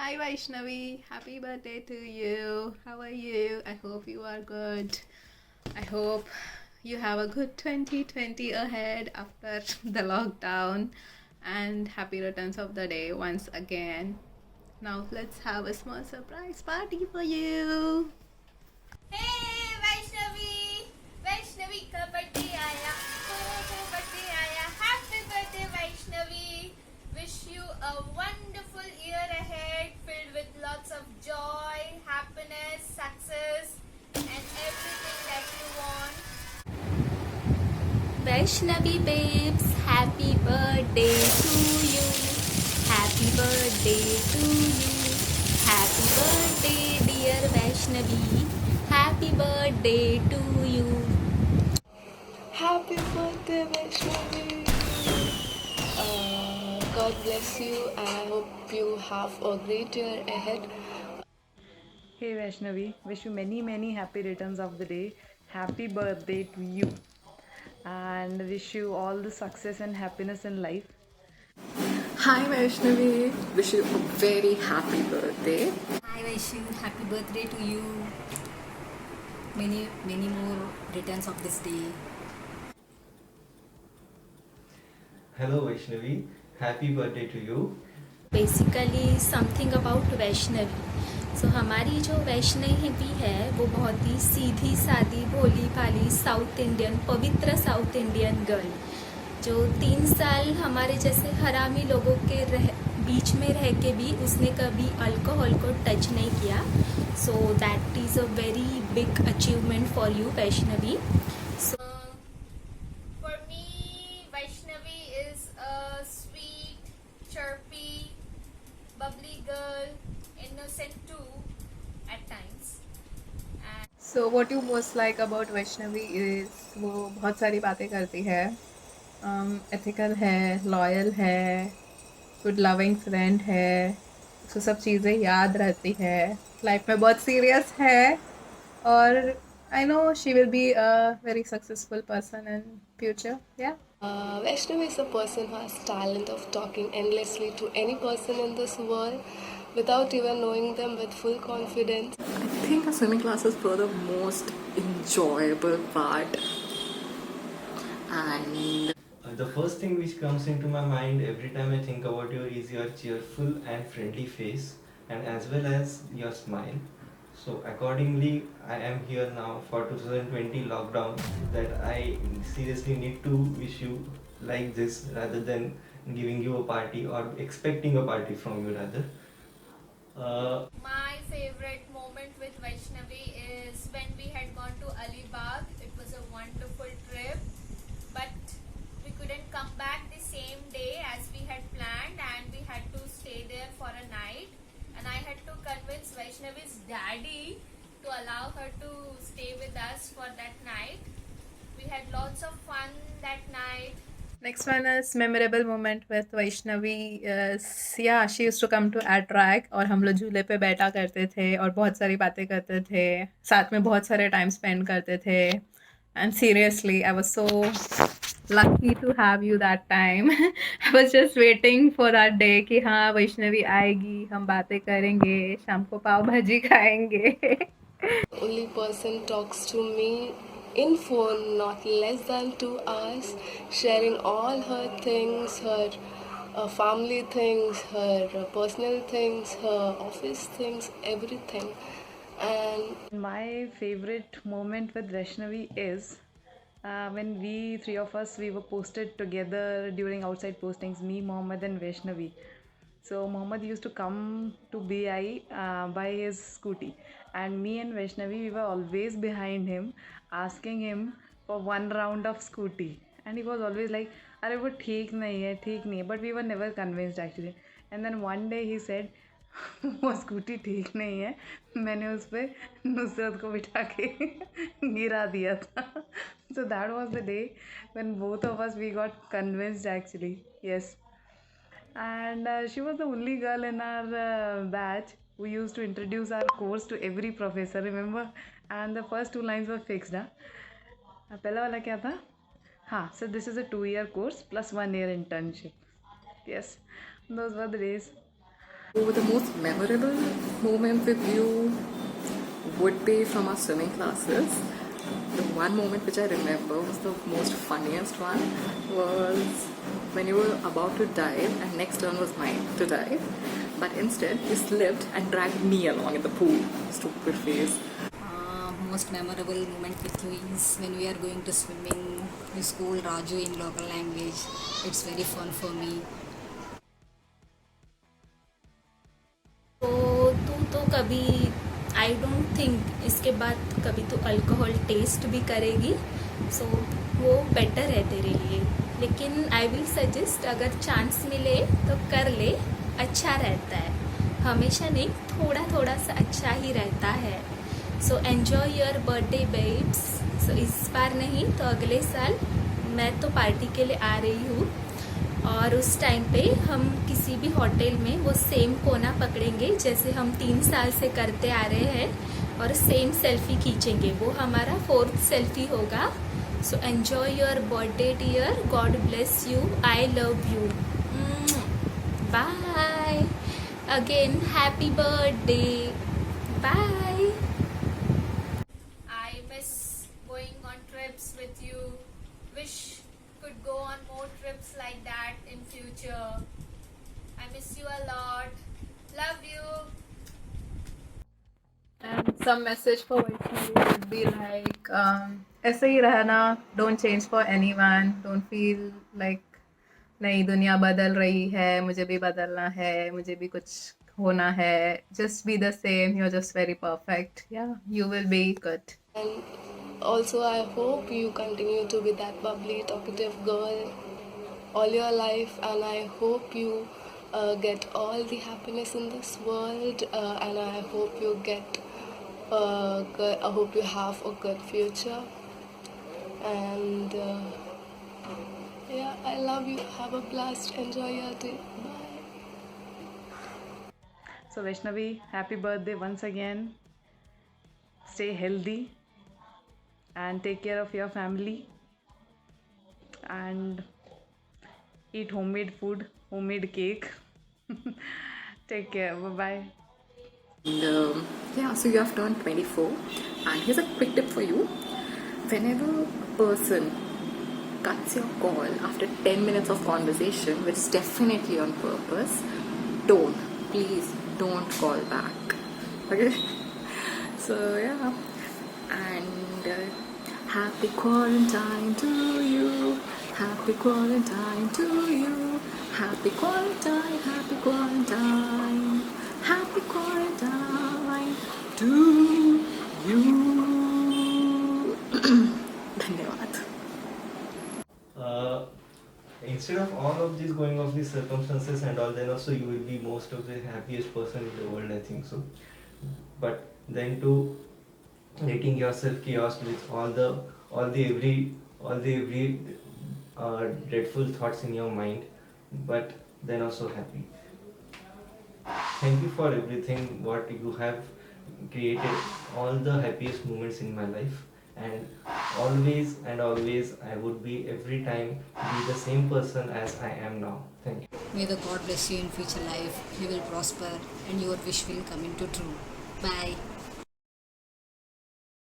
Hi Vaishnavi, happy birthday to you. How are you? I hope you are good. I hope you have a good 2020 ahead after the lockdown, and happy returns of the day once again. Now let's have a small surprise party for you. Hey Vaishnavi! Vaishnavi का birthday आया, हो birthday आया, happy birthday Vaishnavi! Wish you a wonderful year ahead filled with lots of joy, happiness, success and everything that you want. Vaishnavi babes, happy birthday to you. Happy birthday to you. Happy birthday, dear Vaishnavi. Happy birthday to you. Happy birthday, Vaishnavi. God bless you. I hope you have a great year ahead. Hey Vaishnavi, wish you many happy returns of the day. Happy birthday to you. And wish you all the success and happiness in life. Hi Vaishnavi, wish you a very happy birthday. Hi Vaishu, happy birthday to you. Many more returns of this day. Hello Vaishnavi, happy birthday to you. Basically something about Vaishnavi. So हमारी जो वैष्णवी है वो बहुत ही सीधी सादी भोली भाली south Indian पवित्र south Indian girl जो 3 साल हमारे जैसे हरामी लोगों के बीच में रह के भी उसने कभी अल्कोहल को टच नहीं किया. So that is a very big achievement for you Vaishnavi. For me, Vaishnavi is a sweet, chirpy, bubbly girl, innocent too at times. So what you most like about Vaishnavi is वो बहुत सारी बातें करती है, ethical है, loyal है, good loving friend है, उसको सब चीज़ें याद रहती है, लाइफ में बहुत सीरियस है और I know she will be a very successful person in future. या Vaishnavi is a person who has talent of talking endlessly to any person in this world without even knowing them with full confidence. I think our swimming classes were the most enjoyable part. And The first thing which comes into my mind every time I think about you is your cheerful and friendly face, and as well as your smile. So accordingly, I am here now for 2020 lockdown that I seriously need to wish you like this rather than giving you a party or expecting a party from you rather. My favorite moment with Vaishnavi is when we had gone to Alibag. It was a wonderful trip, but we couldn't come back the same day as we had planned, and we had to stay there for a night. And I had to convince Vaishnavi's daddy to allow her to stay with us for that night. We had lots of fun that night. Next one is memorable moment with Vaishnavi. Yeah, she used to come to Attract और हम लोग झूले पे बैठा करते थे और बहुत सारी बातें करते थे, साथ में बहुत सारे टाइम स्पेंड करते थे. And seriously, I was so lucky to have you that time. I was just waiting for that day कि हाँ वैष्णवी आएगी, हम बातें करेंगे, शाम को पाव भाजी खाएंगे. Only person talks to me in phone not less than 2 hours, sharing all her things, her family things, her personal things, her office things, everything. And My favorite moment with Vaishnavi is when we three of us we were posted together during outside postings, me, Mohammed and Vaishnavi. So Mohammed used to come to BI by his scooty, and me and Vaishnavi we were always behind him, asking him for one round of scooty, and he was always like, "अरे वो ठीक नहीं है, ठीक नहीं है." But we were never convinced actually. And then one day he said, वो scooty ठीक नहीं है, मैंने उस पर नुसरत को बिठा के गिरा दिया था. So that was the day when both of us we got convinced actually. Yes. And she was the only girl in our batch who used to introduce our course to every professor, remember? And the first 2 lines were fixed. पहला वाला क्या था? हाँ, so this is a 2-year course plus 1 year internship. Yes, those were the days. So the most memorable moment with you would be from our swimming classes. The one moment which I remember was the most funniest one was when you were about to dive and next turn was mine to dive, but instead you slipped and dragged me along in the pool. Stupid face. Most memorable moment with you is when we are going to swimming. You school Raju in local language. It's very fun for me. तो तू तो कभी I don't think इसके बाद कभी तो alcohol test भी करेगी, सो वो बेटर है तेरे लिए. लेकिन आई विल सजेस्ट अगर चांस मिले तो कर ले, अच्छा रहता है. हमेशा नहीं, थोड़ा थोड़ा सा अच्छा ही रहता है. So enjoy your birthday babes. So इस बार नहीं तो अगले साल मैं तो पार्टी के लिए आ रही हूँ, और उस टाइम पे हम किसी भी होटल में वो सेम कोना पकड़ेंगे जैसे हम 3 साल से करते आ रहे हैं, और सेम सेल्फी खींचेंगे. वो हमारा 4th सेल्फी होगा. So enjoy your birthday dear. God bless you. I love you. Bye again. Happy birthday. Bye. I miss going on trips with you. Wish could go on more trips like that in future. I miss you a lot. Love you. And some message for Vaishnavi would be like, ऐसे ही रहना, don't change for anyone, don't feel like नहीं दुनिया बदल रही है, मुझे भी बदलना है, मुझे भी कुछ होना है. Just be the same, you're just very perfect. Yeah, you will be good. And also, I hope you continue to be that bubbly, talkative girl all your life, and I hope you get all the happiness in this world, and I hope you get I hope you have a good future, and yeah, I love you. Have a blast. Enjoy your day. Bye. So Vaishnavi, happy birthday once again. Stay healthy and take care of your family, and eat homemade food, homemade cake. Take care. Bye bye. And yeah, so you have turned 24, and here's a quick tip for you. Whenever a person cuts your call after 10 minutes of conversation, which is definitely on purpose, please don't call back. Okay? So yeah, and happy quarantine to you. Happy quarantine to you. Happy quarantine, happy quarantine. Happy quarantine to you. धन्यवाद. Instead of all of this going off these circumstances and all, then also you will be most of the happiest person in the world, I think so. But then to letting yourself chaos with all the every dreadful thoughts in your mind, but then also happy. Thank you for everything what you have created, all the happiest moments in my life, and always I would be every time be the same person as I am now. Thank you. May the God bless you in future life. You will prosper and your wish will come into true. Bye.